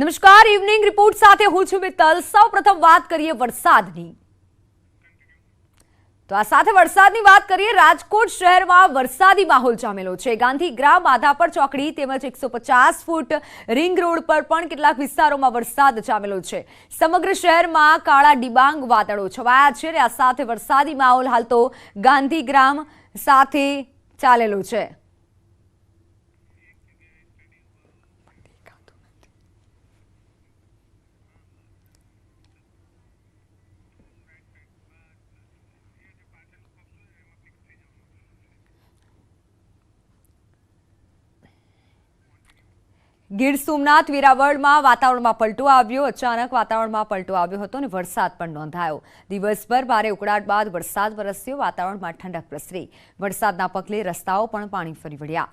નમસ્કાર, evening report સાથે હું છું મિત્તલ। સૌપ્રથમ વાત કરીએ વરસાદની। તો આ સાથે વરસાદની વાત કરીએ। રાજકોટ શહેરમાં વરસાદી માહોલ જામેલો છે। ગાંધીગ્રામ, માધાપર ચોકડી તેમજ 150 ફૂટ રિંગ રોડ પર પણ કેટલાક વિસ્તારોમાં વરસાદ જામેલો છે। સમગ્ર શહેરમાં કાળા ડિબાંગ વાદળો છવાયા છે અને આ સાથે વરસાદી માહોલ હાલ તો ગાંધીગ્રામ સાથે ચાલેલો છે। ગીર સોમનાથ વેરાવળમાં વાતાવરણમાં પલટો આવ્યો। અચાનક વાતાવરણમાં પલટો આવ્યો હતો અને વરસાદ પણ નોંધાયો। દિવસભર ભારે ઉકળાટ બાદ વરસાદ વરસ્યો। વાતાવરણમાં ઠંડક પ્રસરી। વરસાદના પગલે રસ્તાઓ પણ પાણી ફરી વળ્યા।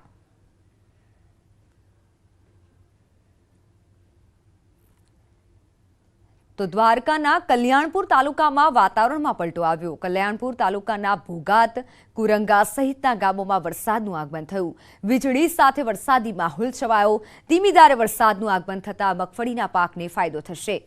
તો દ્વારકાના કલ્યાણપુર તાલુકામાં વાતાવરણમાં પલટો આવ્યો। કલ્યાણપુર તાલુકાના ભોગાત, કુરંગા સહિતના ગામોમાં વરસાદનું આગમન થયું। વીજળી સાથે વરસાદી માહોલ છવાયો। ધીમી ધારે વરસાદનું આગમન થતાં મગફળીના પાકને ફાયદો થશે।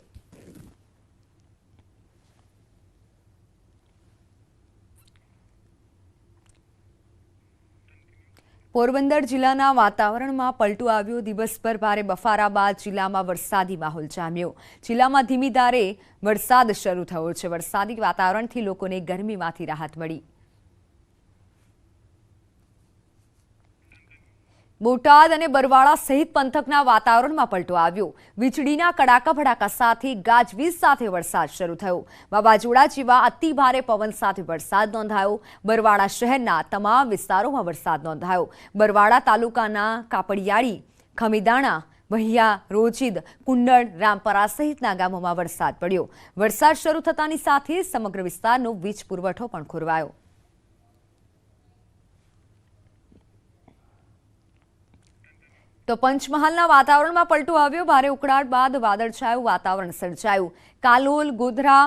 પોરબંદર જિલ્લાના વાતાવરણમાં પલટો આવ્યો। દિવસભર ભારે બફારા બાદ જિલ્લામાં વરસાદી માહોલ જામ્યો। જિલ્લામાં ધીમી ધારે વરસાદ શરૂ થયો છે। વરસાદી વાતાવરણથી લોકોને ગરમીમાંથી રાહત મળી। બોટાદ અને બરવાળા સહિત પંથકના વાતાવરણમાં પલટો આવ્યો। વીજળીના કડાકા ભડાકા સાથે ગાજવીજ સાથે વરસાદ શરૂ થયો। વાવાઝોડા જેવા અતિ ભારે પવન સાથે વરસાદ નોંધાયો। બરવાળા શહેરના તમામ વિસ્તારોમાં વરસાદ નોંધાયો। બરવાળા તાલુકાના કાપડિયાળી, ખમીદાણા, વહિયા, રોજીદ, કુંડળ, રામપરા સહિતના ગામોમાં વરસાદ પડ્યો। વરસાદ શરૂ થતાની સાથે સમગ્ર વિસ્તારનો વીજ પુરવઠો પણ ખોરવાયો। તો પંચમહાલના વાતાવરણમાં પલટો આવ્યો। ભારે ઉકળાટ બાદ વાદળછાયું વાતાવરણ સર્જાયું। કાલોલ, ગોધરા,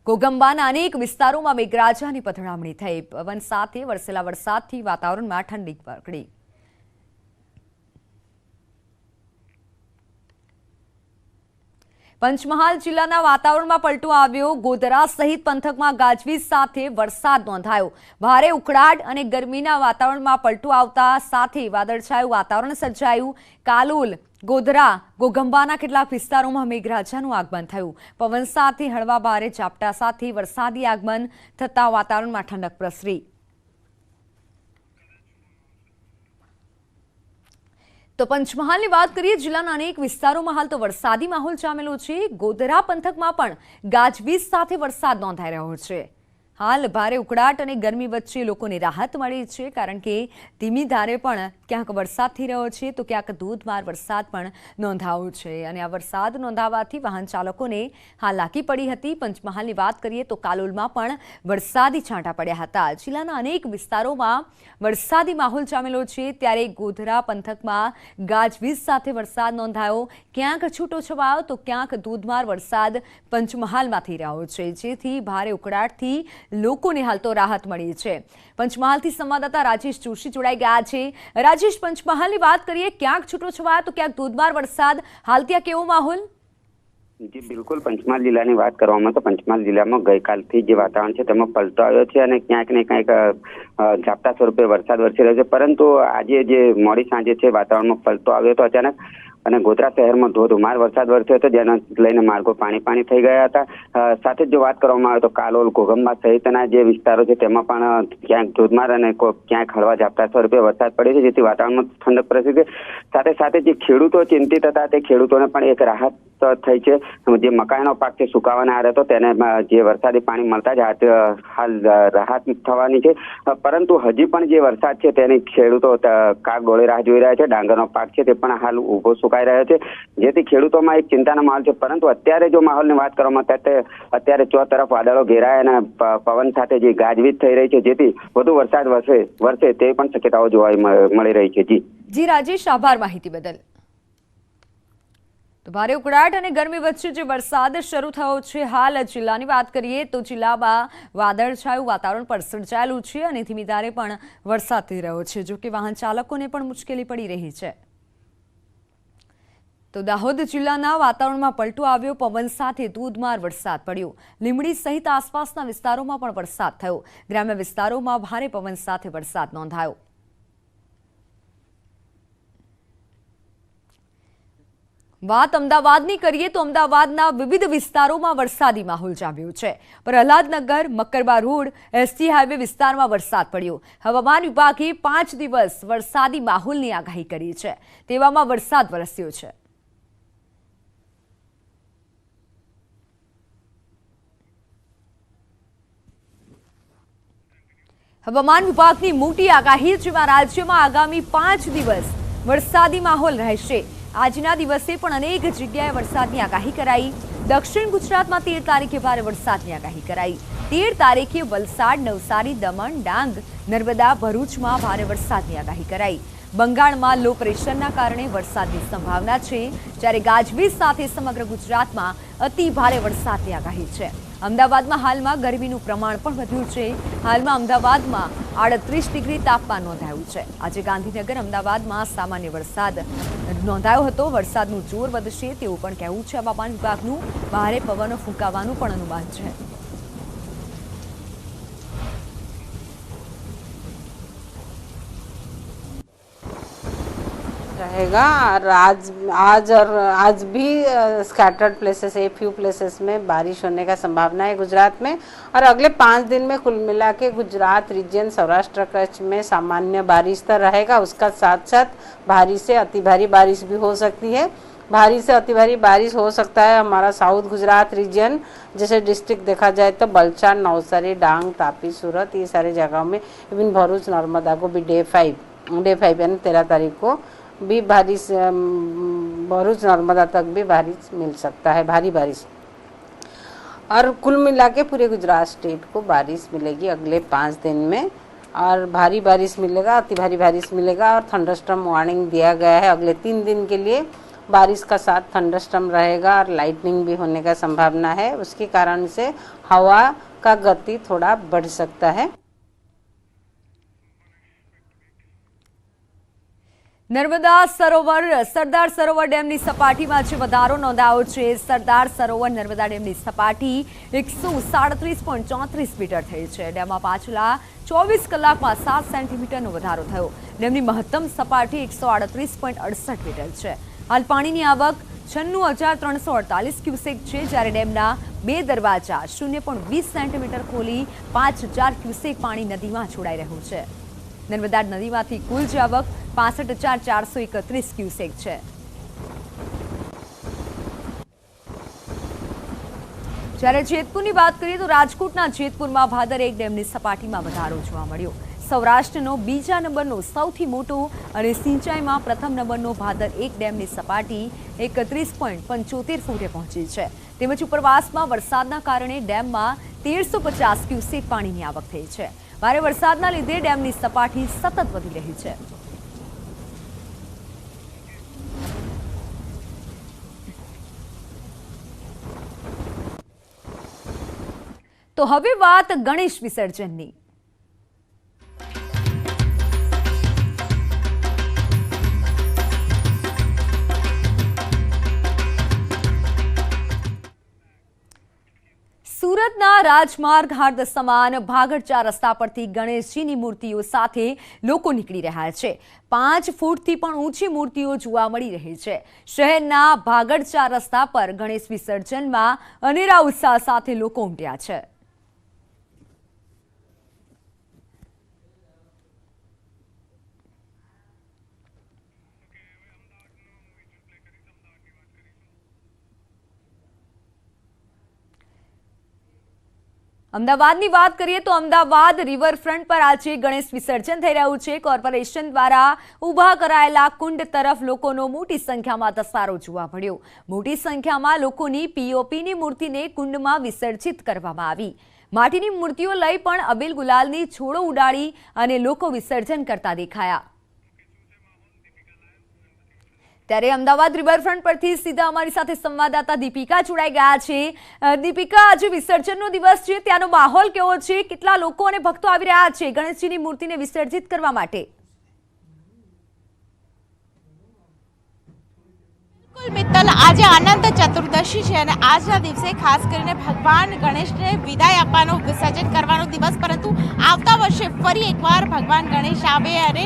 ઘોગંબાના અનેક વિસ્તારોમાં મેઘરાજાની પથરામણી થઈ। પવન સાથે વરસેલા વરસાદથી વાતાવરણમાં ઠંડી પકડી। પંચમહાલ જિલ્લાના વાતાવરણમાં પલટો આવ્યો। ગોધરા સહિત પંથકમાં ગાજવીજ સાથે વરસાદ નોંધાયો। ભારે ઉકળાટ અને ગરમીના વાતાવરણમાં પલટો આવતા સાથે વાદળછાયું વાતાવરણ સર્જાયું। કાલોલ, ગોધરા, ઘોગંબાના કેટલાક વિસ્તારોમાં મેઘરાજાનું આગમન થયું। પવન સાથે હળવા ભારે ઝાપટા સાથે વરસાદી આગમન થતા વાતાવરણમાં ઠંડક પ્રસરી। તો પંચમહાલની વાત કરીએ। જિલ્લાના અનેક વિસ્તારોમાં હાલ તો વરસાદી માહોલ જામેલો છે। ગોધરા પંથકમાં પણ ગાજવીજ સાથે વરસાદ નોંધાઈ રહ્યો છે। હાલ ભારે ઉકળાટ અને ગરમી વચ્ચે લોકોને રાહત મળી છે, કારણ કે ધીમી ધારે પણ ક્યાંક વરસાદ થઈ રહ્યો છે તો ક્યાંક ધોધમાર વરસાદ પણ નોંધાયો છે અને આ વરસાદ નોંધાવાથી વાહન ચાલકોને હાલાકી પડી હતી। પંચમહાલની વાત કરીએ તો કાલોલમાં પણ વરસાદી છાંટા પડ્યા હતા। જિલ્લાના અનેક વિસ્તારોમાં વરસાદી માહોલ જામેલો છે, ત્યારે ગોધરા પંથકમાં ગાજવીજ સાથે વરસાદ નોંધાયો। ક્યાંક છૂટો છવાયો તો ક્યાંક ધોધમાર વરસાદ પંચમહાલમાં થઈ રહ્યો છે, જેથી ભારે ઉકળાટથી લોકોને હાલ તો રાહત મળી છે। પંચમહાલથી સંવાદદાતા રાજેશ જોશી જોડાઈ ગયા છે। રાજેશ, પંચમહાલની વાત કરીએ, ક્યાંક છૂટો છવાયો તો ક્યાંક ધોધમાર વરસાદ, હાલ ત્યાં કેવો માહોલ? જી બિલકુલ, પંચમહાલ જિલ્લાની વાત કરવામાં તો પંચમહાલ જિલ્લામાં ગઈકાલથી જે વાતાવરણ છે તેમાં પલટો આવ્યો છે અને ક્યાંક ને ક્યાંક ઝાપટા સ્વરૂપે વરસાદ વરસી રહ્યો છે, પરંતુ આજે જે મોડી સાંજે છે વાતાવરણમાં પલટો આવ્યો હતો અચાનક અને ગોધરા શહેરમાં ધોધમાર વરસાદ વરસ્યો હતો, જેને લઈને માર્ગો પાણી થઈ ગયા હતા। સાથે જો વાત કરવામાં આવે તો કાલોલ, ઘોગંબા સહિતના જે વિસ્તારો છે તેમાં પણ ક્યાંક ધોધમાર અને ક્યાંક હળવા ઝાપટા સ્વરૂપે વરસાદ પડ્યો છે, જેથી વાતાવરણમાં ઠંડક પ્રસરી છે। સાથે સાથે જે ખેડૂતો ચિંતિત હતા તે ખેડૂતોને પણ એક રાહત થઈ છે। જે મકાઈનો પાક છે સુકાવાના આરે હતો તેને જે વરસાદી પાણી મળતા જ હાલ રાહત થવાની છે, પરંતુ હજી પણ જે વરસાદ છે તેની ખેડૂતો કાગ ડોળે રાહ જોઈ રહ્યા છે। ડાંગરનો પાક છે તે પણ હાલ ઉભો સુકાઈ રહ્યો છે, જેથી ખેડૂતોમાં એક ચિંતાનો માહોલ છે। પરંતુ અત્યારે જો માહોલની વાત કરવામાં અત્યારે ચોતરફ વાદળો ઘેરાય અને પવન સાથે જે ગાજવીજ થઈ રહી છે, જેથી વધુ વરસાદ વરસે તેવી પણ શક્યતાઓ જોવા મળી રહી છે। જી રાજેશ, આભાર માહિતી બદલ। તો ભારે ઉકળાટ અને ગરમી વચ્ચે જે વરસાદ શરૂ થયો છે, હાલ જિલ્લાની વાત કરીએ તો જિલ્લામાં વાદળછાયું વાતાવરણ પર સર્જાયેલું છે અને ધીમી ધારે પણ વરસાદ થઈ રહ્યો છે, જો કે વાહન ચાલકોને પણ મુશ્કેલી પડી રહી છે। તો દાહોદ જિલ્લાના વાતાવરણમાં પલટો આવ્યો, પવન સાથે ધોધમાર વરસાદ પડ્યો। લીંબડી સહિત આસપાસના વિસ્તારોમાં પણ વરસાદ થયો। ગ્રામ્ય વિસ્તારોમાં ભારે પવન સાથે વરસાદ નોંધાયો। વાત અમદાવાદની કરીએ તો અમદાવાદના વિવિધ વિસ્તારોમાં વરસાદી માહોલ જામ્યો છે। પ્રહલાદનગર, મક્કરબા રોડ, એસટી હાઈવે વિસ્તારમાં વરસાદ પડ્યો। હવામાન વિભાગે 5 દિવસ વરસાદી માહોલની આગાહી કરી છે, તેવામાં વરસાદ વરસ્યો છે। હવામાન વિભાગની મોટી આગાહી, જેમાં રાજ્યમાં આગામી 5 દિવસ વરસાદી માહોલ રહેશે। આજના દિવસે પણ અનેક જગ્યાએ વરસાદની આગાહી કરાઈ। દક્ષિણ ગુજરાતમાં 13 તારીખે ભારે વરસાદની આગાહી કરાઈ। 13 તારીખે વલસાડ, નવસારી, દમણ, ડાંગ, નર્મદા, ભરૂચમાં ભારે વરસાદની આગાહી કરાઈ। બંગાળમાં લો પ્રેશરના કારણે વરસાદની સંભાવના છે, જ્યારે ગાજવીજ સાથે સમગ્ર ગુજરાતમાં અતિ ભારે વરસાદની આગાહી છે। અમદાવાદમાં હાલમાં ગરમીનું પ્રમાણ પણ વધ્યું છે। હાલમાં અમદાવાદમાં 38 ડિગ્રી તાપમાન નોંધાયું છે। આજે ગાંધીનગર, અમદાવાદમાં સામાન્ય વરસાદ નોંધાયો હતો। વરસાદનું જોર વધશે તેવું પણ કહેવું છે હવામાન વિભાગનું। ભારે પવનો ફૂંકાવાનું પણ અનુમાન છે। रहेगा और आज भी scattered places, a few places में बारिश होने का संभावना है गुजरात में। और अगले 5 दिन में कुल मिला के गुजरात रीजन, सौराष्ट्र कच्छ में सामान्य बारिश तो रहेगा, उसका साथ साथ भारी से अति भारी बारिश भी हो सकती है। भारी से अति भारी बारिश हो सकता है हमारा साउथ गुजरात रीजन, जैसे डिस्ट्रिक्ट देखा जाए तो बलसाड, नवसारी, डांग, तापी, सूरत, ये सारे जगहों में। इवन भरूच, नर्मदा को भी डे 5 यानी 13 तारीख को भी बारिश, भरूच, नर्मदा तक भी बारिश मिल सकता है, भारी बारिश। और कुल मिला के पूरे गुजरात स्टेट को बारिश मिलेगी अगले 5 दिन में। और भारी बारिश मिलेगा, अति भारी बारिश मिलेगा। और थंडरस्टॉर्म वार्निंग दिया गया है अगले 3 दिन के लिए। बारिश का साथ थंडरस्टॉर्म रहेगा और लाइटनिंग भी होने का संभावना है। उसके कारण से हवा का गति थोड़ा बढ़ सकता है। નર્મદા સરોવર, સરદાર સરોવર ડેમની સપાટીમાં જે વધારો નોંધાયો છે, સરદાર સરોવર નર્મદા ડેમની સપાટી 137.34 મીટર થઈ છે। ડેમમાં પાછલા 24 કલાકમાં 7 સેન્ટીમીટરનો વધારો થયો। ડેમની મહત્તમ સપાટી 138.68 મીટર છે। હાલ પાણીની આવક 96,348 ક્યુસેક છે, જ્યારે ડેમના 2 દરવાજા 0.20 સેન્ટીમીટર ખોલી 5,000 ક્યુસેક પાણી નદીમાં છોડાઈ રહ્યું છે। નર્મદા નદીમાંથી કુલ જે આવક 65,431 ક્યુસેક છે। જ્યારે જેતપુરની વાત કરીએ તો રાજકોટના જેતપુરમાં ભાદર 1 ડેમની સપાટીમાં વધારો જોવા મળ્યો। સૌરાષ્ટ્રનો બીજા નંબરનો સૌથી મોટો અને સિંચાઈમાં પ્રથમ નંબરનો ભાદર 1 ડેમની સપાટી 31.75 ફૂટે પહોંચી છે। તેમજ ઉપરવાસમાં વરસાદના કારણે ડેમમાં 1350 ક્યુસેક પાણીની આવક થઈ છે। ભારે વરસાદના લીધે ડેમની સપાટી સતત વધી રહી છે। તો હવે વાત ગણેશ વિસર્જનની। સુરતના રાજમાર્ગ હાર્દ સમાન ભાગડ 4 રસ્તા પરથી ગણેશજીની મૂર્તિઓ સાથે લોકો નીકળી રહ્યા છે। 5 ફૂટથી પણ ઊંચી મૂર્તિઓ જોવા મળી રહી છે। શહેરના ભાગડ 4 રસ્તા પર ગણેશ વિસર્જનમાં અનેરા ઉત્સાહ સાથે લોકો ઉમટ્યા છે। અમદાવાદની વાત કરીએ તો અમદાવાદ રિવરફ્રન્ટ પર આજે ગણેશ વિસર્જન થઈ રહ્યું છે। કોર્પોરેશન દ્વારા ઊભા કરાયેલા કુંડ તરફ લોકોનો મોટી સંખ્યામાં ધસારો જોવા મળ્યો। મોટી સંખ્યામાં લોકોની પીઓપીની મૂર્તિને કુંડમાં વિસર્જિત કરવામાં આવી। માટીની મૂર્તિઓ લઈ પણ અબીલ ગુલાલની છોડો ઉડાડી અને લોકો વિસર્જન કરતા દેખાયા। ત્યારે અમદાવાદ રિવરફ્રન્ટ પરથી સીધા અમારી સાથે સંવાદદાતા દીપિકા જોડાઈ ગયા છે। દીપિકા, આજે વિસર્જનનો દિવસ છે, ત્યાંનો માહોલ કેવો છે? કેટલા લોકો અને ભક્તો આવી રહ્યા છે ગણેશજીની મૂર્તિને વિસર્જિત કરવા માટે? મિત્તલ, આજે અનંત ચતુર્દશી છે અને આજના દિવસે ખાસ કરીને ભગવાન ગણેશને વિદાય આપવાનો, વિસર્જન કરવાનો દિવસ, પરંતુ આવતા વર્ષે ફરી એકવાર ભગવાન ગણેશ આવે અને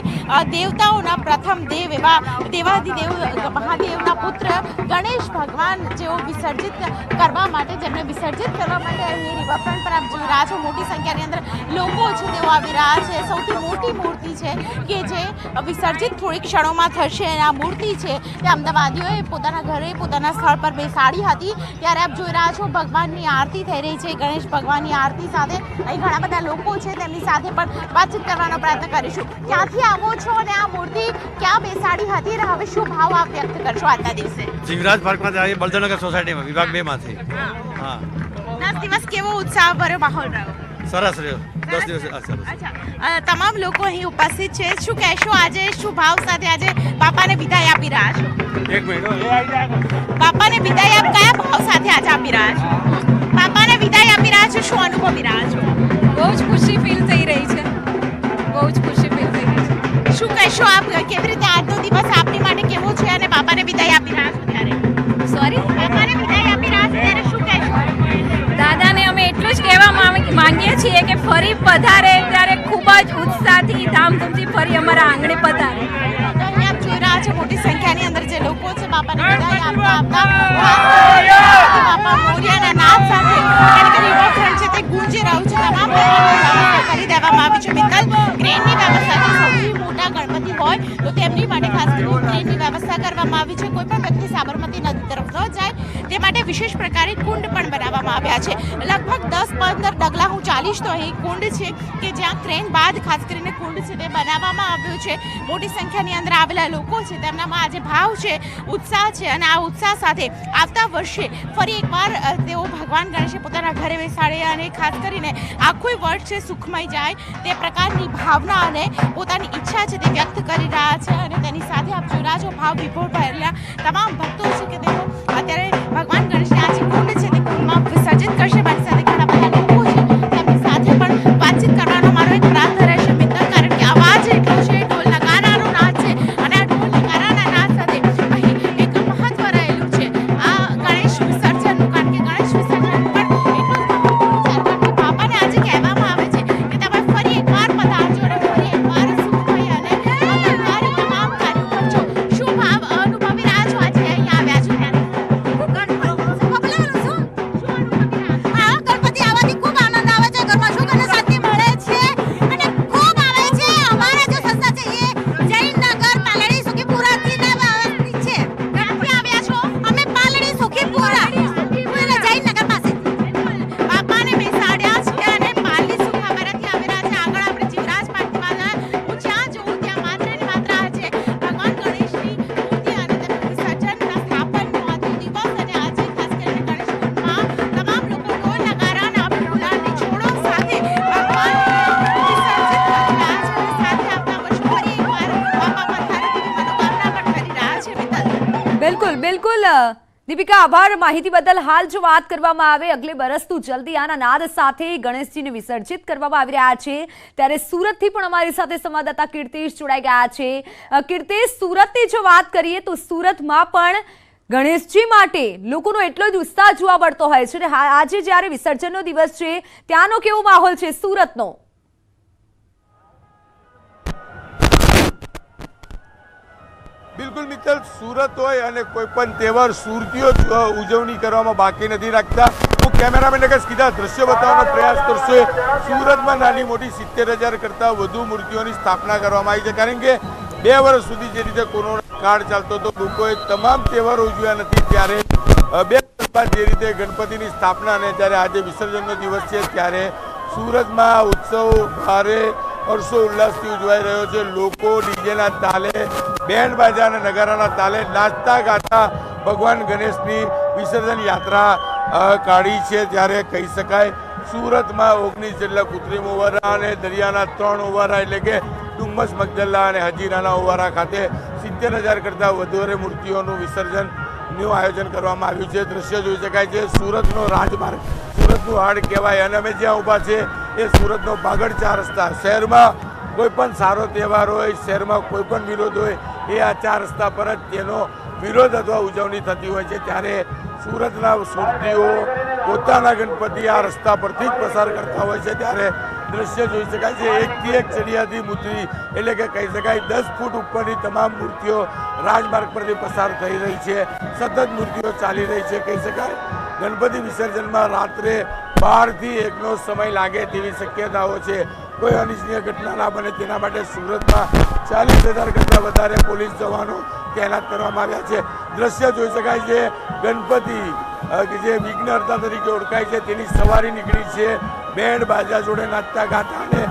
દેવતાઓના પ્રથમ દેવ એવા દેવાધિદેવ મહાદેવના પુત્ર ગણેશ ભગવાન જેઓ વિસર્જિત કરવા માટે, જેમને વિસર્જિત કરવા માટે અહીં રિવરફ્રન્ટ પર આપ જોઈ રહ્યા છો મોટી સંખ્યાની અંદર લોકો છે તેઓ આવી રહ્યા છે. સૌથી મોટી મૂર્તિ છે કે જે વિસર્જિત થોડી ક્ષણોમાં થશે અને આ મૂર્તિ છે તે અમદાવાદીઓએ પોતાના ઘરે પોતાના સ્થળ પર બેસાડી હતી. ત્યારે આપ જોઈ રહ્યા છો ભગવાનની આરતી થઈ રહી છે. ગણેશ ભગવાનની આરતી સાથે અહીં ઘણા બધા લોકો છે, તેમની સાથે પણ વાતચીત કરવાનો પ્રયત્ન કરીશું. ક્યાંથી આવો છો અને આ મૂર્તિ ક્યાં બેસાડી હતી અને હવે શું ભાવ આપ વ્યક્ત કરશો આજના દિવસે? જીવરાજ પાર્કમાંથી આવી, બળદેવનગર સોસાયટીમાં વિભાગ 2 માંથી. હા, 10 દિવસ કેવો ઉત્સાહ ભર્યો માહોલ રહ્યો? સરસ રહ્યો. 10 દિવસ સરસ. અચ્છા, તમામ લોકો અહીં ઉપસ્થિત છે. શું કહેશો, આજે શું ભાવ સાથે આજે બાપાને વિદાય આપી રહ્યા છો? એક મિનિટ. બાપાને વિદાય આપ કયા ભાવ સાથે આજે આપી રહ્યા છો? બાપાને વિદાય આપી રહ્યા છો, શું અનુભવી રહ્યા છો? બહુ જ ખુશી ફીલ થઈ રહી છે. બહુ જ ખુશી ફીલ થઈ રહી છે. શું કહેશો આપ, કેવી રીતે આજનો દિવસ આપની માટે કેવો છે અને બાપાને વિદાય આપી રહ્યા છો ત્યારે? સોરી, બાપાને વિદાય આપી રહ્યા છો ત્યારે શું કહેશો? દાદાને અમે એટલું જ કહેવા માંગીએ છીએ કે ફરી પધારે ત્યારે ખૂબ જ ઉત્સાહથી ધામધૂમથી ફરી અમારા આંગણે પધારે. અહીં આપ જોઈ રહ્યા છો મોટી સંખ્યાની અંદર જે લોકો છે બાપાને વિદાય આપતા બાપા મોરિયાના નાદ સાથે કારણ કે રિવરફ્રન્ટ છે તે ગુંજી રહ્યું છે. તમામ વ્યવસ્થા કરી દેવામાં આવી છે. મિત્તલ, ક્રેનની વ્યવસ્થા છે. સૌથી મોટા ગણપતિ હોય તો તેમની માટે ખાસ કરીને ક્રેનની વ્યવસ્થા કરવામાં આવી છે. કોઈ પણ વ્યક્તિ સાબરમતી નદી તરફ ન જાય તે માટે વિશેષ પ્રકારે કુંડ પણ બનાવવામાં આવ્યા છે. લગભગ 10-15 ડગલા હું ચાલીશ તો અહીં કુંડ છે કે જ્યાં ક્રેન બાદ ખાસ કરીને કુંડ છે તે બનાવવામાં આવ્યું છે. મોટી સંખ્યાની અંદર આવેલા લોકો છે, તેમનામાં આજે ભાવ છે, ઉત્સાહ છે અને આ ઉત્સાહ સાથે આવતા વર્ષે ફરી એકવાર તેઓ ભગવાન ગણેશે પોતાના ઘરે બેસાડે અને ખાસ કરીને આખું વર્ષ છે સુખમય જાય તે પ્રકારની ભાવના અને પોતાની ઈચ્છા છે તે વ્યક્ત કરી રહ્યા છે. અને તેની સાથે આપ જોઈ રહ્યા છો ભાવ વિભોર ભરેલા તમામ ભક્તો છે કે તેઓ અત્યારે ભગવાન ગણેશને આજે કુંડ છે તે કુંડમાં વિસર્જિત કરશે. મારી સાથે ઘણા બધા લોકો છે, તેમની સાથે પણ વાતચીત કરવાનો મારો એક પ્રાર્થ રહેશે મિત્ર, કારણ કે અવાજ એટલો છે, ઢોલ નગારાનો નાદ છે અને આ ઢોલ નગારાના નાદ સાથે અહીં એક મહત્વ રહેલું છે આ ગણેશ વિસર્જનનું. કારણ કે ગણેશ વિસર્જન પણ એટલું જ બાપાને આજે કહેવામાં આવે છે કે તમે ફરી એકવાર પધારજો અને ફરી એકવાર સુખમય અને અલંકારી તમામ કાર્યો કરજો. શું ભાવ અનુભવી રહ્યા છો આજે અહીં આવ્યા છો ત્યારે? ગણપતિ આવવાથી ખૂબ આનંદ આવે છે. ઘરમાં સુખ અને શાંતિ મળે છે અને ખૂબ આવે છે. અમારા જે સંસ્થા છે એ જયનગર પાલડી સુખીપુરાથી વ્યવસ્થિત છે. ક્યાંથી આવ્યા છો? અમે પાલડી સુખીપુરા જયનગર પાસે બાપાને બેસાડ્યા છે અને પાલડી સુખાપરાથી આવેલા છે. આગળ આપણે જીવરાજ પાર્કમાં હું જ્યાં જોઉં ત્યાં માત્ર ને માત્ર આજે ભગવાન ગણેશની મૂર્તિ અને તેનું વિસર્જનના સ્થાપનનો આજે દિવસ અને આજે ખાસ કરીને ગણેશ કુંડમાં તમામ લોકો ઢોલ નગારાના આપણે ગુલાલની છોડો સાથે ભગવાન વિસર્જિત કરી રહ્યા છે અને સાથે આવતા વર્ષે ફરી એકવાર બાપા પધારે તેવી મનોકામના પણ કરી રહ્યા છે. મિત્તલ, બિલકુલ બિલકુલ દીપિકા, આભાર માહિતી બદલ. હાલ જો વાત કરવામાં આવે અગલે બરસ તું જલ્દી આના નાદ સાથે ગણેશજીને વિસર્જિત કરવામાં આવી રહ્યા છે, ત્યારે સુરતથી પણ અમારી સાથે સંવાદદાતા કીર્તિશ જોડાઈ ગયા છે. કીર્તિશ, સુરતની જો વાત કરીએ તો સુરતમાં પણ ગણેશજી માટે લોકોનો એટલો જ ઉત્સાહ જોવા મળતો હોય છે. આજે જ્યારે વિસર્જનનો દિવસ છે ત્યાંનો કેવો માહોલ છે સુરતનો? બિલકુલ મિત્તલ, સુરત હોય અને કોઈ પણ તહેવાર સુરતીઓ ઉજવણી કરવામાં બાકી નથી રાખતા. હું કેમેરામેનને સીધા દ્રશ્યો બતાવવાનો પ્રયાસ કરશે. સુરતમાં નાની મોટી 70,000 કરતાં વધુ મૂર્તિઓની સ્થાપના કરવામાં આવી છે. કારણ કે 2 વર્ષ સુધી જે રીતે કોરોના કાળ ચાલતો હતો, લોકોએ તમામ તહેવારો ઉજવ્યા નથી, ત્યારે 2 વર્ષ બાદ જે રીતે ગણપતિની સ્થાપના અને જ્યારે આજે વિસર્જનનો દિવસ છે ત્યારે સુરતમાં ઉત્સવ ભારે હર્ષો ઉલ્લાસથી ઉજવાઈ રહ્યો છે. લોકો ડીજેના તાલે, બેન્ડ બાજા અને નગારાના તાલે નાચતા ગાતા ભગવાન ગણેશની વિસર્જન યાત્રા કાઢી છે. ત્યારે કહી શકાય સુરતમાં 19 જેટલા કૃત્રિમ ઓવારા અને દરિયાના 3 ઓવારા એટલે કે ડુમ્મસ, મગદલ્લા અને હજીરાના ઓવારા ખાતે 70,000 કરતાં વધારે મૂર્તિઓનું વિસર્જનનું આયોજન કરવામાં આવ્યું છે. દ્રશ્ય જોઈ શકાય છે. સુરતનો રાજમાર્ગ, સુરતનું હાડ કહેવાય અને અમે જ્યાં ઊભા છે એ સુરતનો બાગડ 4 રસ્તા. શહેરમાં કોઈ પણ સારો તહેવાર હોય, શહેરમાં કોઈ પણ વિરોધ હોય, એ આ 4 રસ્તા પર જ તેનો વિરોધ અથવા ઉજવણી થતી હોય છે ત્યારે સુરતના સુરતીઓ પોતાના ગણપતિ આ રસ્તા પરથી જ પસાર કરતા હોય છે ત્યારે દ્રશ્ય જોઈ શકાય છે. એકથી એક ચડિયાતી મૂર્તિ એટલે કે કહી શકાય 10 ફૂટ ઉપરની તમામ મૂર્તિઓ રાજમાર્ગ પરથી પસાર થઈ રહી છે. સતત મૂર્તિઓ ચાલી રહી છે. કહી શકાય ગણપતિ વિસર્જનમાં રાત્રે 12 થી 1નો સમય લાગે તેવી શક્યતાઓ છે. કોઈ અનિચ્છનીય ઘટના ના બને તેના માટે સુરતમાં 40,000 કરતાં વધારે પોલીસ જવાનો તૈનાત કરવામાં આવ્યા છે. દ્રશ્ય જોઈ શકાય છે ગણપતિ કે જે વિઘ્નહર્તા તરીકે ઓળખાય છે તેની સવારી નીકળી છે. બેન્ડ બાજા જોડે નાચતા ગાતા અને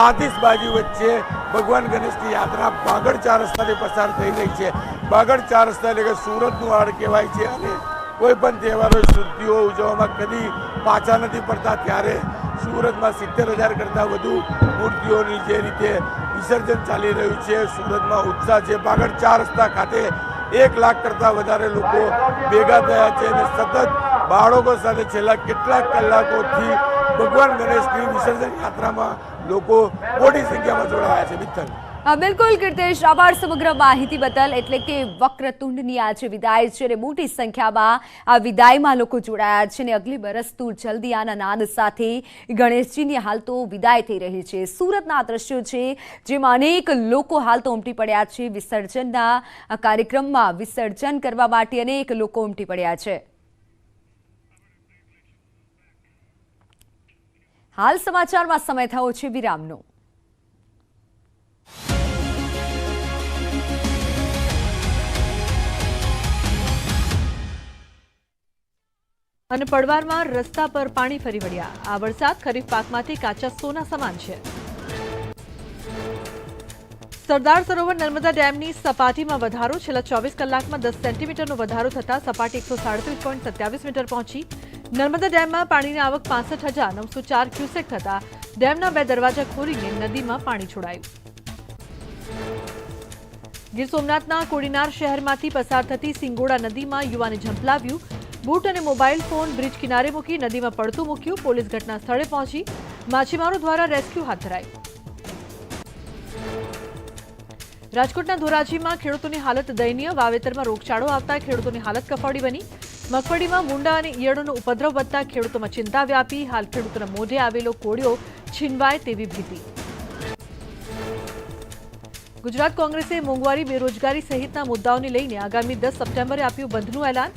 આતિશબાજી વચ્ચે ભગવાન ગણેશની યાત્રા બાગડ 4 રસ્તાથી પસાર થઈ રહી છે. બાગડ 4 રસ્તા એટલે કે સુરતનું આડ કહેવાય છે અને કોઈ પણ તહેવારો સુરતીઓ ઉજવવામાં કદી પાછા નથી પડતા ત્યારે સુરતમાં 70,000 કરતાં વધુ મૂર્તિઓની જે રીતે વિસર્જન ચાલી રહ્યું છે સુરતમાં ઉત્સાહ છે. બાગડ 4 રસ્તા ખાતે 1 લાખ કરતાં વધારે લોકો ભેગા થયા છે અને સતત બાળકો સાથે છેલ્લા કેટલાક કલાકોથી ભગવાન ગણેશની વિસર્જન યાત્રામાં લોકો મોટી સંખ્યામાં જોડાયા છે. મિત્તલ, બિલકુલ કીર્તેશ, આભાર સમગ્ર માહિતી બદલ. એટલે કે વક્રતુંડની આજે વિદાય છે અને મોટી સંખ્યામાં આ વિદાયમાં લોકો જોડાયા છે અને અગલી બરસ તું જલ્દી આના નાદ સાથે ગણેશજીની હાલ તો વિદાય થઈ રહી છે. સુરતના આ દ્રશ્યો છે જેમાં અનેક લોકો હાલ તો ઉમટી પડ્યા છે. વિસર્જનના કાર્યક્રમમાં વિસર્જન કરવા માટે અનેક લોકો ઉમટી પડ્યા છે. હાલ સમાચારમાં સમય થયો છે વિરામનો. અને પડવારમાં રસ્તા પર પાણી ફરી વળ્યા. આ વરસાદ ખરીફ પાક માટે કાચા સોના સમાન છે. સરદાર સરોવર નર્મદા ડેમની સપાટીમાં વધારો. છેલ્લા 24 કલાકમાં 10 સેન્ટીમીટરનો વધારો થતા સપાટી 137.27 મીટર પહોંચી. નર્મદા ડેમમાં પાણીની આવક 65,904 ક્યુસેક થતા ડેમના 2 દરવાજા ખોલીને નદીમાં પાણી છોડાયું. ગીર સોમનાથના કોડીનાર શહેરમાંથી પસાર થતી સિંગોડા નદીમાં યુવાને ઝંપલાવ્યું. બૂટ અને મોબાઈલ ફોન બ્રિજ કિનારે મૂકી નદીમાં પડતું મૂક્યું. પોલીસ ઘટના સ્થળે પહોંચી માછીમારો દ્વારા રેસ્ક્યુ હાથ ધરાયું. રાજકોટના ધોરાજીમાં ખેડૂતોની હાલત દયનીય. વાવેતરમાં રોગચાળો આવતા ખેડૂતોની હાલત કફોડી બની. મગફળીમાં મૂંડા અને ઈયળોનો ઉપદ્રવ વધતા ખેડૂતોમાં ચિંતા વ્યાપી. હાલ ખેડૂતોના મોઢે આવેલો કોળિયો છીનવાય તેવી ભીતિ. ગુજરાત કોંગ્રેસે મોંઘવારી, બેરોજગારી સહિતના મુદ્દાઓને લઈને આગામી 10 સપ્ટેમ્બરે આપ્યું બંધનું એલાન.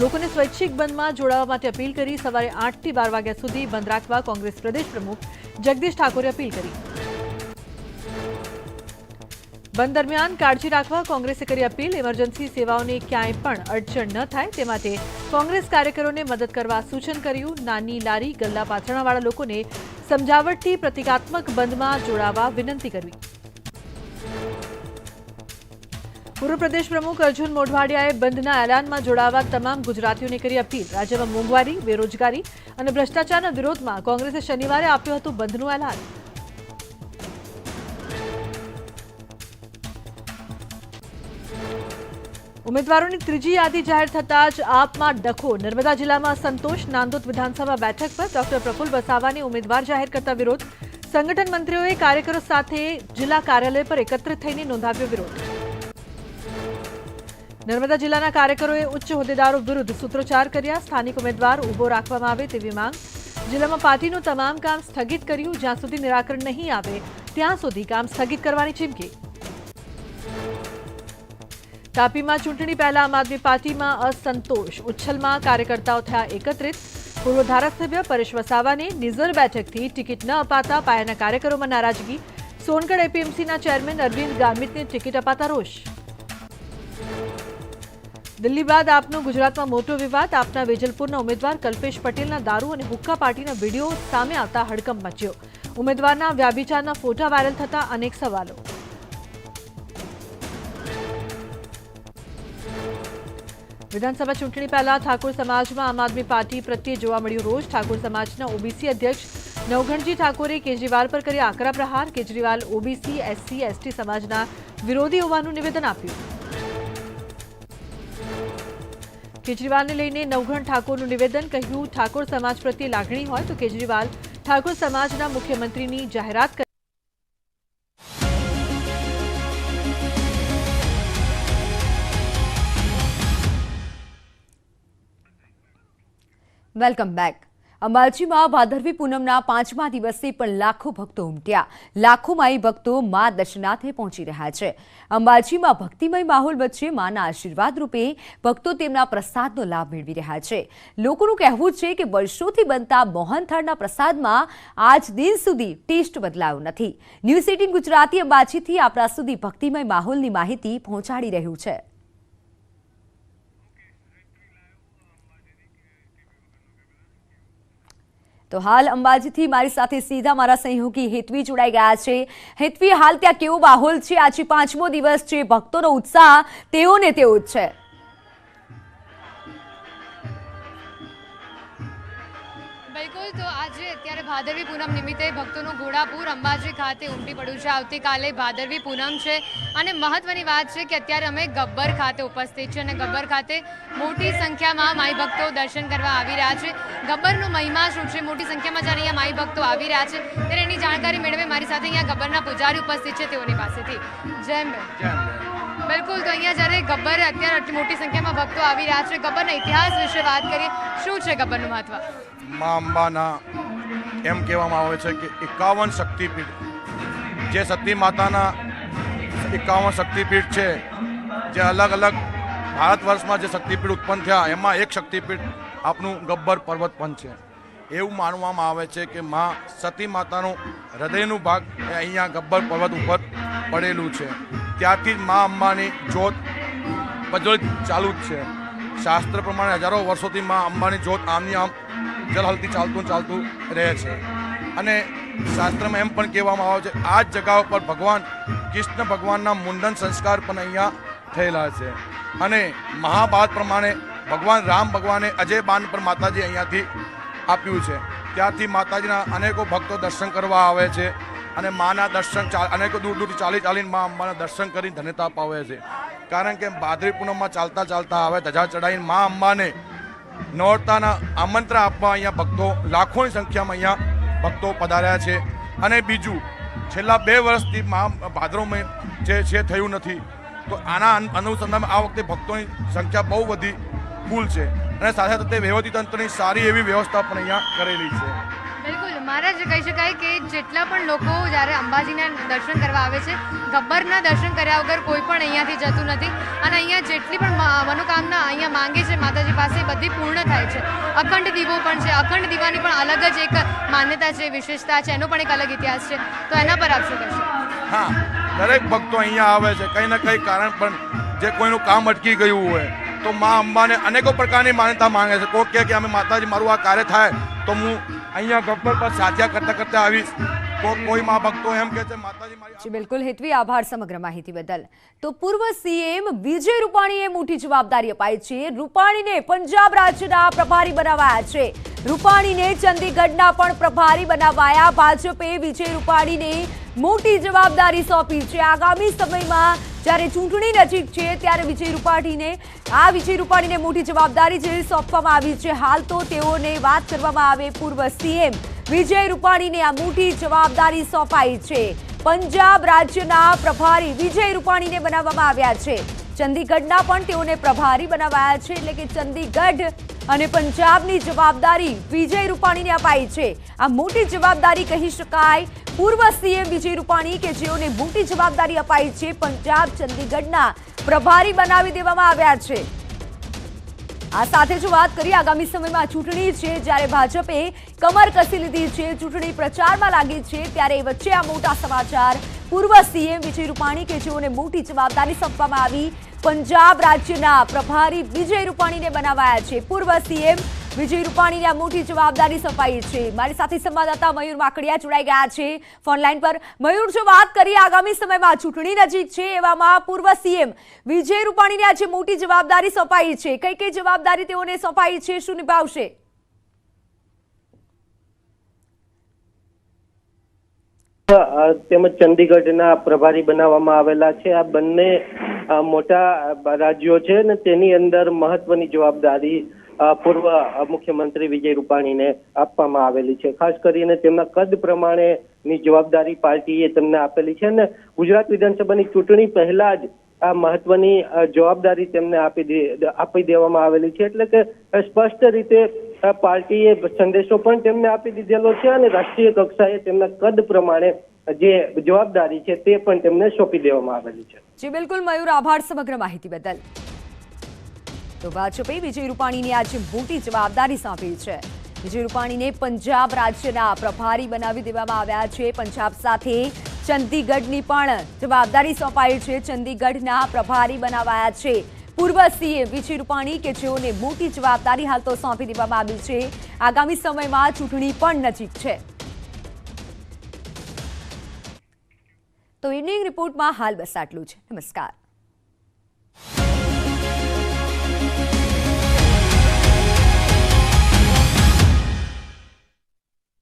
લોકોને સ્વૈચ્છિક બંધમાં જોડાવા માટે અપીલ કરી. સવારે 8 થી 12 વાગ્યા સુધી બંધ રાખવા કોંગ્રેસ પ્રદેશ પ્રમુખ જગદીશ ઠાકોરે અપીલ કરી. બંધ દરમિયાન કાળજી રાખવા કોંગ્રેસે કરી અપીલ. ઇમરજન્સી સેવાઓને ક્યાંય પણ અડચણ ન થાય તે માટે કોંગ્રેસ કાર્યકરોને મદદ કરવા સૂચન કર્યું. નાની લારી, ગલ્લા પાથરણાવાળા લોકોને સમજાવટથી પ્રતિકાત્મક બંધમાં જોડાવા વિનંતી કરવી. પૂર્વ પ્રદેશ પ્રમુખ અર્જુન મોઢવાડિયાએ બંધના એલાનમાં જોડાવા તમામ ગુજરાતીઓને કરી અપીલ. રાજ્યમાં મોંઘવારી, બેરોજગારી અને ભ્રષ્ટાચારના વિરોધમાં કોંગ્રેસે શનિવારે આપ્યું હતું બંધનું એલાન. ઉમેદવારોની ત્રીજી યાદી જાહેર થતાં જ આપમાં ડખો. નર્મદા જિલ્લામાં સંતોષ. નાંદોદ વિધાનસભા બેઠક પર ડોક્ટર પ્રફુલ્લ વસાવાને ઉમેદવાર જાહેર કરતા વિરોધ. સંગઠન મંત્રીઓએ કાર્યકરો સાથે જિલ્લા કાર્યાલય પર એકત્રિત થઈને નોંધાવ્યો વિરોધ. નર્મદા જિલ્લાના કાર્યકરોએ ઉચ્ચ હોદ્દેદારો વિરુદ્ધ સૂત્રોચ્ચાર કર્યા. સ્થાનિક ઉમેદવાર ઉભો રાખવામાં આવે તેવી માંગ. જિલ્લામાં પાર્ટીનું તમામ કામ સ્થગિત કર્યું. જ્યાં સુધી નિરાકરણ નહીં આવે ત્યાં સુધી કામ સ્થગિત કરવાની ચીમકી. તાપીમાં ચૂંટણી પહેલા આમ આદમી પાર્ટીમાં અસંતોષ. ઉચ્છલમાં કાર્યકર્તાઓ થયા એકત્રિત. પૂર્વ ધારાસભ્ય પરેશ વસાવાને નિઝર બેઠકથી ટિકિટ ન અપાતા પાયાના કાર્યકરોમાં નારાજગી. સોનગઢ એપીએમસીના ચેરમેન અરવિંદ ગામિતને ટિકિટ અપાતા રોષ. દિલ્હી બાદ આપનો ગુજરાતમાં મોટો વિવાદ. આપના વેજલપુરના ઉમેદવાર કલ્પેશ પટેલના દારૂ અને હુક્કા પાર્ટીના વિડીયો સામે આવતા હડકંપ મચ્યો. ઉમેદવારના વ્યાભિચારના ફોટા વાયરલ થતા અનેક સવાલો. વિધાનસભા ચૂંટણી પહેલા ઠાકોર સમાજમાં આમ આદમી પાર્ટી પ્રત્યે જોવા મળ્યો રોષ. ઠાકોર સમાજના ઓબીસી અધ્યક્ષ નવઘણજી ઠાકોરે કેજરીવાલ પર કર્યા આકરા પ્રહાર. કેજરીવાલ ઓબીસી, એસસી, એસટી સમાજના વિરોધી હોવાનું નિવેદન આપ્યું. કેજરીવાલને લઈને નવઘણ ઠાકોરનું નિવેદન. કહ્યું, ઠાકોર સમાજ પ્રત્યે લાગણી હોય તો કેજરીવાલ ઠાકોર સમાજના મુખ્યમંત્રીની જાહેરાત કરી. Welcome back. અંબાજીમાં ભાદરવી પૂનમના 5મા દિવસે પણ લાખો ભક્તો ઉમટ્યા. લાખો માઈ ભક્તો મા દર્શનાર્થે પહોંચી રહ્યા છે. અંબાજીમાં ભક્તિમય માહોલ વચ્ચે માના આશીર્વાદ રૂપે ભક્તો તેમના પ્રસાદનો લાભ મેળવી રહ્યા છે. લોકોનું કહેવું છે કે વર્ષોથી બનતા મોહનથાળના પ્રસાદમાં આજ દિન સુધી ટેસ્ટ બદલાયો નથી. ન્યૂઝ 18 ગુજરાતી અંબાજીથી આપણા સુધી ભક્તિમય માહોલની માહિતી પહોંચાડી રહ્યું છે. તો હાલ અંબાજીથી મારી સાથે સીધા મારા સહયોગી હેતવી જોડાઈ ગયા છે. હેતવી, હાલ ત્યાં કેવો માહોલ છે? આજે 5મો દિવસ છે, ભક્તોનો ઉત્સાહ તેવો ને તેવો જ છે. બિલકુલ, તો આજે અત્યારે ભાદરવી પૂનમ નિમિત્તે ભક્તોનું ઘોડાપુર અંબાજી ખાતે ઉમટી પડ્યું છે. આવતીકાલે ભાદરવી પૂનમ છે અને મહત્વની વાત છે કે અત્યારે અમે ગબ્બર ખાતે ઉપસ્થિત છે અને ગબ્બર ખાતે મોટી સંખ્યામાં માઈ ભક્તો દર્શન કરવા આવી રહ્યા છે. ગબ્બરનો મહિમા શું છે, મોટી સંખ્યામાં જ્યારે અહીંયા માઈ ભક્તો આવી રહ્યા છે ત્યારે એની જાણકારી મેળવે મારી સાથે અહીંયા ગબ્બરના પૂજારી ઉપસ્થિત છે તેઓની પાસેથી. જય અંબે. બિલકુલ, તો અહીંયા જ્યારે ગબ્બર અત્યારે આટલી મોટી સંખ્યામાં ભક્તો આવી રહ્યા છે, ગબ્બરના ઇતિહાસ વિશે વાત કરીએ. શું છે ગબ્બરનું મહત્વ? મા અંબાના એમ કહેવામાં આવે છે કે 51 શક્તિપીઠ, જે સતી માતાના 51 શક્તિપીઠ છે, જે અલગ અલગ ભારત વર્ષમાં જે શક્તિપીઠ ઉત્પન્ન થયા એમાં એક શક્તિપીઠ આપનું ગબ્બર પર્વત પણ છે. એવું માનવામાં આવે છે કે મા સતી માતાનું હૃદયનું ભાગ એ અહીંયા ગબ્બર પર્વત ઉપર પડેલું છે. ત્યારથી જ મા અંબાની જ્યોત પ્રજ્વલિત ચાલુ જ છે. શાસ્ત્ર પ્રમાણે હજારો વર્ષોથી મા અંબાની જ્યોત આમની આમ જલહલતી ચાલતું રહે છે. અને શાસ્ત્રમાં એમ પણ કહેવામાં આવે છે આ જ જગા ઉપર ભગવાન કૃષ્ણ ભગવાનના મુંડન સંસ્કાર પણ અહીંયા થયેલા છે. અને મહાભારત પ્રમાણે ભગવાન રામ ભગવાને અજય બાન પર માતાજી અહીંયાથી આપ્યું છે. ત્યારથી માતાજીના અનેકો ભક્તો દર્શન કરવા આવે છે અને માના દર્શન અનેકો દૂર દૂરથી ચાલીને મા અંબાના દર્શન કરી ધન્યતા પાવે છે. કારણ કે ભાદરવી પૂનમમાં ચાલતા આવે ધજા ચડાવીને મા અંબાને નોરતાના આમંત્રણ આપવા અહીંયા ભક્તો લાખોની સંખ્યામાં અહીંયા ભક્તો પધાર્યા છે. અને બીજું, છેલ્લા 2 વર્ષથી ભાદરવમાં જે છે થયું નથી, તો આના અનુસંધાનમાં આ વખતે ભક્તોની સંખ્યા બહુ વધી ફૂલ છે અને સાથે સાથે વહીવટીતંત્રની સારી એવી વ્યવસ્થા પણ અહીંયા કરેલી છે. બિલકુલ, મહારાજ કહી શકાય કે જેટલા પણ લોકો જ્યારે અંબાજીના દર્શન કરવા આવે છે, ગબ્બરના દર્શન કર્યા વગર કોઈ પણ અહીંયાથી જતું નથી. અને અહીંયા જેટલી પણ મનોકામના અહીંયા માંગે છે માતાજી પાસે, બધી પૂર્ણ થાય છે. અખંડ દીવો પણ છે. અખંડ દીવાની પણ અલગ જ એક માન્યતા છે, વિશેષતા છે, એનો પણ એક અલગ ઇતિહાસ છે. તો એના પર આપ શું કહેશો? હા, દરેક ભક્તો અહીંયા આવે છે કંઈ ને કંઈ કારણ પણ, જે કોઈનું કામ અટકી ગયું હોય તો મા અંબાને અનેકો પ્રકારની માન્યતા માંગે છે. કોઈ કહે કે અમે માતાજી મારું આ કાર્ય થાય તો હું અહીંયા ગબ્બર પર સાધ્યા કરતા આવીશ. કોઈ મા ભક્તો એમ કહે છે માતાજી મારી. બિલકુલ હેતવી, આભાર સમગ્ર માહિતી બદલ. તો પૂર્વ સીએમ વિજય રૂપાણીએ મોટી જવાબદારી અપાઈ છે. રૂપાણીને પંજાબ રાજ્યના પ્રભારી બનાવાયા છે. રૂપાણીને ચંદીગઢના પણ પ્રભારી બનાવાયા. ભાજપે વિજય રૂપાણીને મોટી જવાબદારી સોંપી છે. આગામી સમયમાં જ્યારે ચૂંટણી નજીક છે ત્યારે વિજય રૂપાણીને મોટી જવાબદારી જે સોંપવામાં આવી છે. હાલ તો તેઓને વાત કરવામાં આવે, પૂર્વ સીએમ વિજય રૂપાણીને આ મોટી જવાબદારી સોંપાઈ છે. પંજાબ રાજ્યના પ્રભારી વિજય રૂપાણીને બનાવવામાં આવ્યા છે. ચંદીગઢના પણ તેઓને પ્રભારી બનાવાયા છે. એટલે કે ચંદીગઢ અને પંજાબની જવાબદારી વિજય રૂપાણીને અપાઈ છે. આ મોટી જવાબદારી કહી શકાય પૂર્વ સીએમ વિજય રૂપાણી કે જેઓને મોટી જવાબદારી અપાઈ છે. પંજાબ ચંદીગઢના પ્રભારી બનાવી દેવામાં આવ્યા છે. આ સાથે જો વાત કરીએ આગામી સમયમાં ચૂંટણી છે, જ્યારે ભાજપે કમર કસી લીધી છે, ચૂંટણી પ્રચારમાં લાગી છે, ત્યારે વચ્ચે આ મોટા સમાચાર પૂર્વ સીએમ વિજય રૂપાણી કે જેઓને મોટી જવાબદારી સોંપવામાં આવી. પંજાબ રાજ્યના પ્રભારી વિજય રૂપાણીને બનાવાયા છે. પૂર્વ સીએમ વિજય રૂપાણીને આ મોટી જવાબદારી સોંપાઈ છે. મારી સાથે સંવાદદાતા મયુર માકડિયા જોડાઈ ગયા છે ફોનલાઈન પર. મયુર, જો વાત કરીએ આગામી સમયમાં ચૂંટણી નજીક છે, એવામાં પૂર્વ સીએમ વિજય રૂપાણીને આજે મોટી જવાબદારી સોંપાઈ છે. કઈ કઈ જવાબદારી તેઓને સોંપાઈ છે, શું નિભાવશે? તેમજ ચંદીગઢના પ્રભારી બનાવવામાં આવેલા છે. આ બંને મોટા રાજ્યો છે ને તેની અંદર મહત્વની જવાબદારી પૂર્વ મુખ્યમંત્રી વિજય રૂપાણીને આપવામાં આવેલી છે. ખાસ કરીને તેમના કદ પ્રમાણેની જવાબદારી પાર્ટીએ તેમને આપેલી છે અને ગુજરાત વિધાનસભાની ચૂંટણી પહેલા જ આ મહત્વની જવાબદારી તેમને આપી દેવામાં આવેલી છે. એટલે કે સ્પષ્ટ રીતે પાર્ટીએ સંદેશો પણ તેમને આપી દીધેલો છે અને રાષ્ટ્રીય કક્ષાએ તેમના કદ પ્રમાણે જે જવાબદારી છે તે પણ તેમને સોંપી દેવામાં આવેલી છે. જી બિલકુલ મયુર, આભાર સમગ્ર માહિતી બદલ. તો ભાજપે વિજય રૂપાણીને આજે મોટી જવાબદારી સોંપી છે. વિજય રૂપાણીને પંજાબ રાજ્યના પ્રભારી બનાવી દેવામાં આવ્યા છે. પંજાબ સાથે ચંદીગઢની પણ જવાબદારી સોંપાઈ છે. ચંદીગઢના પ્રભારી બનાવાયા છે પૂર્વ સીએમ વિજય રૂપાણી, કે જેઓને મોટી જવાબદારી હાલ તો સોંપી દેવામાં આવી છે. આગામી સમયમાં ચૂંટણી પણ નજીક છે. તો ઇવનિંગ રિપોર્ટમાં હાલ બસ આટલું છે. નમસ્કાર.